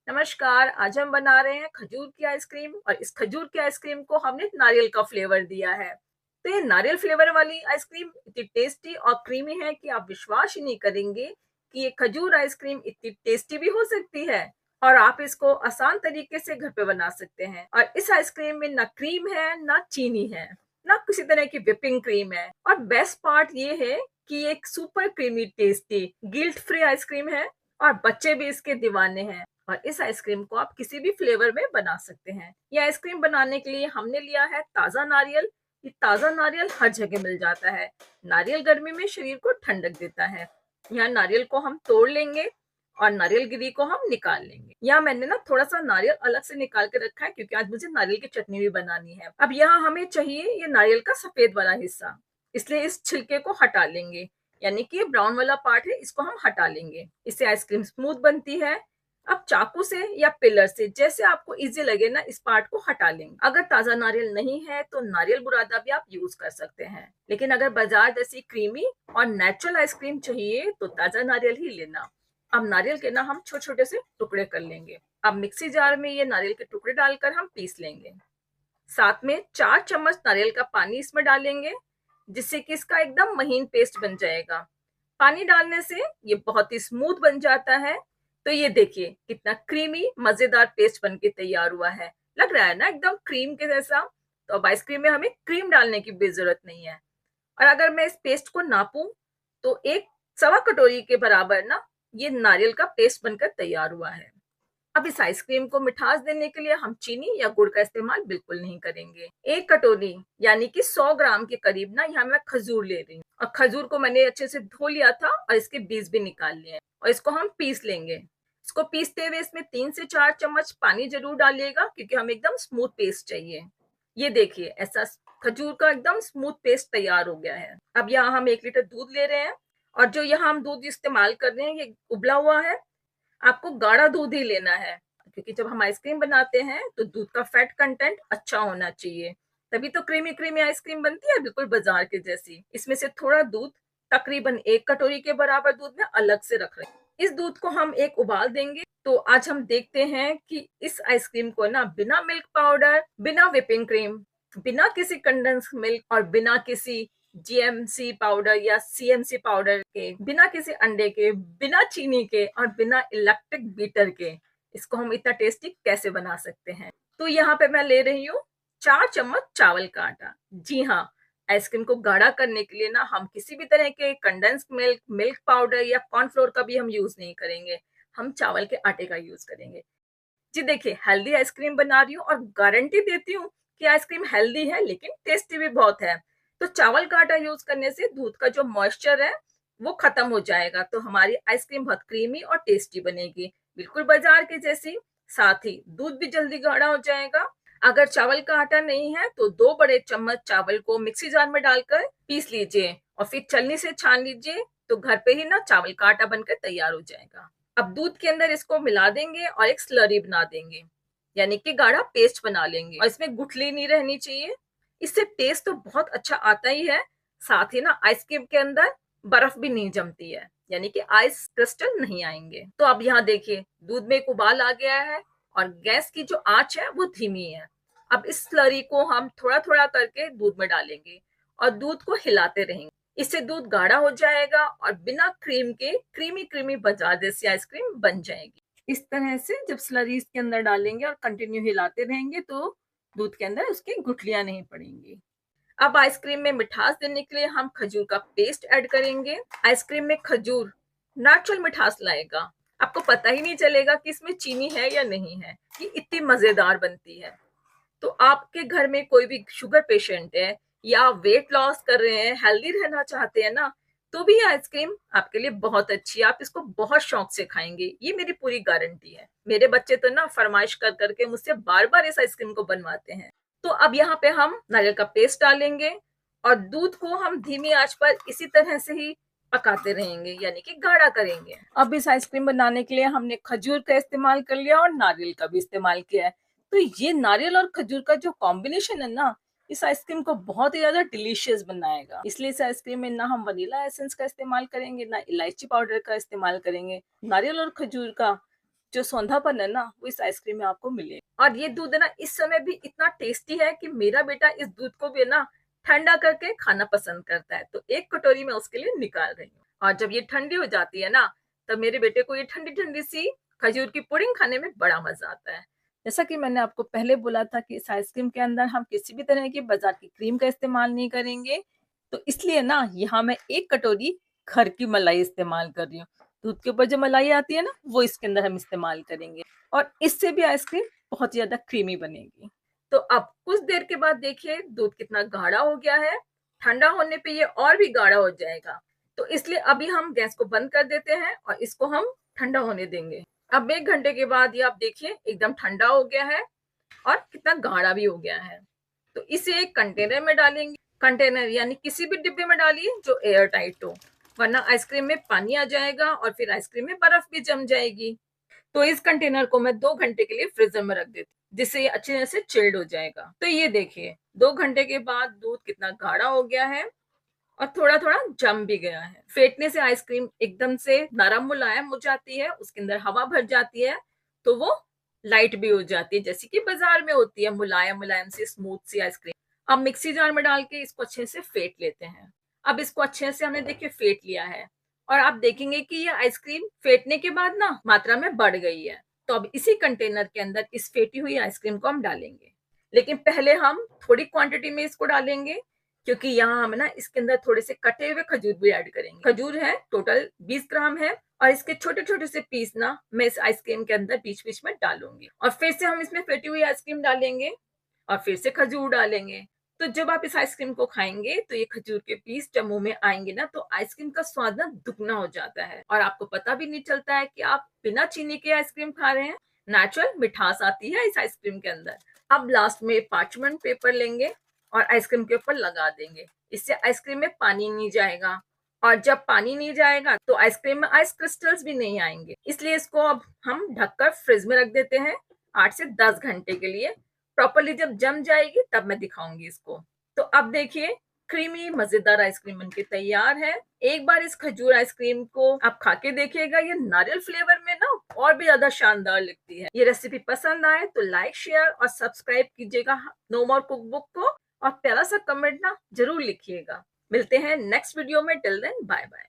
नमस्कार। आज हम बना रहे हैं खजूर की आइसक्रीम और इस खजूर की आइसक्रीम को हमने नारियल का फ्लेवर दिया है। तो ये नारियल फ्लेवर वाली आइसक्रीम इतनी टेस्टी और क्रीमी है कि आप विश्वास ही नहीं करेंगे कि ये खजूर आइसक्रीम इतनी टेस्टी भी हो सकती है। और आप इसको आसान तरीके से घर पे बना सकते हैं। और इस आइसक्रीम में ना क्रीम है ना चीनी है, ना किसी तरह की व्हिपिंग क्रीम है। और बेस्ट पार्ट ये है कि एक super creamy tasty guilt free ice cream है और बच्चे भी इसके दीवाने हैं। और इस आइसक्रीम को आप किसी भी फ्लेवर में बना सकते हैं। ये आइसक्रीम बनाने के लिए हमने लिया है ताजा नारियल। ये ताजा नारियल हर जगह मिल जाता है। नारियल गर्मी में शरीर को ठंडक देता है। यहाँ नारियल को हम तोड़ लेंगे और नारियल गिरी को हम निकाल लेंगे। यहाँ मैंने ना थोड़ा सा नारियल अलग से निकाल के रखा है क्योंकि आज मुझे नारियल की चटनी भी बनानी है। अब यहाँ हमें चाहिए ये नारियल का सफेद वाला हिस्सा, इसलिए इस छिलके को हटा लेंगे। यानी कि ब्राउन वाला पार्ट है, इसको हम हटा लेंगे। इससे आइसक्रीम स्मूथ बनती है। अब चाकू से या पिलर से जैसे आपको इजी लगे ना इस पार्ट को हटा लेंगे। अगर ताजा नारियल नहीं है तो नारियल बुरादा भी आप यूज कर सकते हैं, लेकिन अगर बाजार जैसी क्रीमी और नेचुरल आइसक्रीम चाहिए तो ताजा नारियल ही लेना। अब नारियल के ना हम छोटे छोटे से टुकड़े कर लेंगे। अब मिक्सी जार में ये नारियल के टुकड़े डालकर हम पीस लेंगे। साथ में 4 चम्मच नारियल का पानी इसमें डालेंगे, जिससे कि इसका एकदम महीन पेस्ट बन जाएगा। पानी डालने से ये बहुत ही स्मूथ बन जाता है। तो ये देखिए कितना क्रीमी मजेदार पेस्ट बन के तैयार हुआ है। लग रहा है ना एकदम क्रीम के जैसा। तो अब आइसक्रीम में हमें क्रीम डालने की भी जरूरत नहीं है। और अगर मैं इस पेस्ट को नापूं तो एक सवा कटोरी के बराबर ना ये नारियल का पेस्ट बनकर तैयार हुआ है। अब इस आइसक्रीम को मिठास देने के लिए हम चीनी या गुड़ का इस्तेमाल बिल्कुल नहीं करेंगे। 1 कटोरी यानी कि 100 ग्राम के करीब ना यहाँ मैं खजूर ले रही हूँ। और खजूर को मैंने अच्छे से धो लिया था और इसके बीज भी निकाल लिए हैं। और इसको हम पीस लेंगे। इसको पीसते हुए इसमें 3 से 4 चम्मच पानी जरूर डालिएगा क्योंकि हमें एकदम स्मूथ पेस्ट चाहिए। ये देखिए ऐसा खजूर का एकदम स्मूथ पेस्ट तैयार हो गया है। अब यहाँ हम 1 लीटर दूध ले रहे हैं। और जो यहाँ हम दूध इस्तेमाल कर रहे हैं ये उबला हुआ है। आपको गाढ़ा दूध ही लेना है क्योंकि जब हम आइसक्रीम बनाते हैं तो दूध का फैट कंटेंट अच्छा होना चाहिए, तभी तो क्रीमी क्रीमी आइसक्रीम बनती है बिल्कुल बाजार के जैसी। इसमें से थोड़ा दूध तकरीबन 1 कटोरी के बराबर दूध में अलग से रख रहे हैं। इस दूध को हम एक उबाल देंगे। तो आज हम देखते हैं कि इस आइसक्रीम को ना बिना मिल्क पाउडर, बिना व्हिपिंग क्रीम, बिना किसी कंडेंस मिल्क और बिना किसी जीएमसी पाउडर या सीएमसी पाउडर के, बिना किसी अंडे के, बिना चीनी के और बिना इलेक्ट्रिक बीटर के इसको हम इतना टेस्टी कैसे बना सकते हैं। तो यहाँ पे मैं ले रही हूँ 4 चम्मच चावल का आटा। जी हाँ, आइसक्रीम को गाढ़ा करने के लिए ना हम किसी भी तरह के कंडेंस मिल्क, मिल्क पाउडर या कॉर्नफ्लोर का भी हम यूज नहीं करेंगे। हम चावल के आटे का यूज करेंगे। जी देखिए, हेल्दी आइसक्रीम बना रही हूँ और गारंटी देती हूँ कि आइसक्रीम हेल्दी है लेकिन टेस्टी भी बहुत है। तो चावल का आटा यूज करने से दूध का जो मॉइस्चर है वो खत्म हो जाएगा। तो हमारी आइसक्रीम बहुत क्रीमी और टेस्टी बनेगी, बिल्कुल बाजार के जैसी। साथ ही दूध भी जल्दी गाढ़ा हो जाएगा। अगर चावल का आटा नहीं है तो 2 बड़े चम्मच चावल को मिक्सी जार में डालकर पीस लीजिए और फिर छलनी से छान लीजिए। तो घर पे ही ना चावल का आटा बनकर तैयार हो जाएगा। अब दूध के अंदर इसको मिला देंगे और एक स्लरी बना देंगे, यानी कि गाढ़ा पेस्ट बना लेंगे। और इसमें गुठली नहीं रहनी चाहिए। इससे टेस्ट तो बहुत अच्छा आता ही है। साथ ही ना आइसक्रीम के अंदर बर्फ भी नहीं जमती है, यानी कि आइस क्रिस्टल नहीं आएंगे। तो अब यहाँ देखिए दूध में एक उबाल आ गया है और गैस की जो आंच है वो धीमी है। अब इस स्लरी को हम थोड़ा थोड़ा करके दूध में डालेंगे और दूध को हिलाते रहेंगे। इससे दूध गाढ़ा हो जाएगा और बिना क्रीम के क्रीमी क्रीमी बाजार जैसी आइसक्रीम बन जाएगी। इस तरह से जब स्लरी इसके अंदर डालेंगे और कंटिन्यू हिलाते रहेंगे तो दूध के अंदर उसकी गुठलियां नहीं पड़ेंगी। अब आइसक्रीम में मिठास देने के लिए हम खजूर का पेस्ट ऐड करेंगे। आइसक्रीम में खजूर नेचुरल मिठास लाएगा। आपको पता ही नहीं चलेगा कि इसमें चीनी है या नहीं है। ये इतनी मजेदार बनती है। तो आपके घर में कोई भी शुगर पेशेंट है या वेट लॉस कर रहे हैं, हेल्दी रहना चाहते हैं ना, तो भी आइसक्रीम आपके लिए बहुत अच्छी है। आप इसको बहुत शौक से खाएंगे, ये मेरी पूरी गारंटी है। मेरे बच्चे तो ना फरमाइश कर करके मुझसे बार बार इस आइसक्रीम को बनवाते हैं। तो अब यहाँ पे हम नारियल का पेस्ट डालेंगे और दूध को हम धीमी आंच पर इसी तरह से ही पकाते रहेंगे, यानी कि गाढ़ा करेंगे। अब इस आइसक्रीम बनाने के लिए हमने खजूर का इस्तेमाल कर लिया और नारियल का भी इस्तेमाल किया है। तो ये नारियल और खजूर का जो कॉम्बिनेशन है ना, इस आइसक्रीम को बहुत ही ज्यादा डिलीशियस बनाएगा। इसलिए इस आइसक्रीम में ना हम वनीला एसेंस का इस्तेमाल करेंगे, ना इलायची पाउडर का इस्तेमाल करेंगे। नारियल और खजूर का जो सौंधापन है ना वो इस आइसक्रीम में आपको मिलेगा। और ये दूध है ना इस समय भी इतना टेस्टी है कि मेरा बेटा इस दूध को भी ना ठंडा करके खाना पसंद करता है, तो एक कटोरी मैं उसके लिए निकाल रही हूँ। और जब ये ठंडी हो जाती है ना तब मेरे बेटे को ये ठंडी ठंडी सी खजूर की पुडिंग खाने में बड़ा मजा आता है। जैसा कि मैंने आपको पहले बोला था कि इस आइसक्रीम के अंदर हम किसी भी तरह की बाजार की क्रीम का इस्तेमाल नहीं करेंगे, तो इसलिए ना यहाँ मैं एक कटोरी घर की मलाई इस्तेमाल कर रही हूँ। दूध के ऊपर जो मलाई आती है ना वो इसके अंदर हम इस्तेमाल करेंगे और इससे भी आइसक्रीम बहुत ज्यादा क्रीमी बनेगी। तो अब कुछ देर के बाद देखिए दूध कितना गाढ़ा हो गया है, ठंडा होने पे ये और भी गाढ़ा हो जाएगा। तो इसलिए अभी हम गैस को बंद कर देते हैं और इसको हम ठंडा होने देंगे। अब 1 घंटे के बाद ये आप देखिए एकदम ठंडा हो गया है और कितना गाढ़ा भी हो गया है। तो इसे एक कंटेनर में डालेंगे, कंटेनर यानी किसी भी डिब्बे में डालिए जो एयर टाइट हो, वरना आइसक्रीम में पानी आ जाएगा और फिर आइसक्रीम में बर्फ भी जम जाएगी। तो इस कंटेनर को मैं 2 घंटे के लिए फ्रीजर में रख देती हूँ जिससे ये अच्छी तरह से चिल्ड हो जाएगा। तो ये देखिए 2 घंटे के बाद दूध कितना गाढ़ा हो गया है और थोड़ा थोड़ा जम भी गया है। फेंटने से आइसक्रीम एकदम से नरम मुलायम हो जाती है, उसके अंदर हवा भर जाती है तो वो लाइट भी हो जाती है जैसी कि बाजार में होती है मुलायम मुलायम सी स्मूथ सी आइसक्रीम। अब मिक्सी जार में डाल के इसको अच्छे से फेंट लेते हैं। अब इसको अच्छे से हमने देखिए फेंट लिया है और आप देखेंगे कि ये आइसक्रीम फेंटने के बाद ना मात्रा में बढ़ गई है। तो अब इसी कंटेनर के अंदर इस फेंटी हुई आइसक्रीम को हम डालेंगे, लेकिन पहले हम थोड़ी क्वांटिटी में इसको डालेंगे क्योंकि यहाँ हम ना इसके अंदर थोड़े से कटे हुए खजूर भी ऐड करेंगे। खजूर है टोटल 20 ग्राम है और इसके छोटे छोटे से पीस ना मैं इस आइसक्रीम के अंदर बीच बीच में डालूंगी और फिर से हम इसमें फेटी हुई आइसक्रीम डालेंगे और फिर से खजूर डालेंगे। तो जब आप इस आइसक्रीम को खाएंगे तो ये खजूर के पीस जब मुंह में आएंगे ना तो आइसक्रीम का स्वाद ना दुगना हो जाता है और आपको पता भी नहीं चलता है कि आप बिना चीनी के आइसक्रीम खा रहे हैं। नेचुरल मिठास आती है इस आइसक्रीम के अंदर। अब लास्ट में पार्चमेंट पेपर लेंगे और आइसक्रीम के ऊपर लगा देंगे, इससे आइसक्रीम में पानी नहीं जाएगा और जब पानी नहीं जाएगा तो आइसक्रीम में आइस क्रिस्टल्स भी नहीं आएंगे। इसलिए इसको अब हम ढककर फ्रिज में रख देते हैं 8 से 10 घंटे के लिए। प्रॉपरली जब जम जाएगी तब मैं दिखाऊंगी इसको। तो अब देखिए क्रीमी मजेदार आइसक्रीम बनके तैयार है। एक बार इस खजूर आइसक्रीम को आप खा के देखिएगा, ये नारियल फ्लेवर में ना और भी ज्यादा शानदार लगती है। ये रेसिपी पसंद आए तो लाइक शेयर और सब्सक्राइब कीजिएगा नो मोर कुकबुक को और प्यारा सा कमेंट ना जरूर लिखिएगा। मिलते हैं नेक्स्ट वीडियो में। Till then bye bye.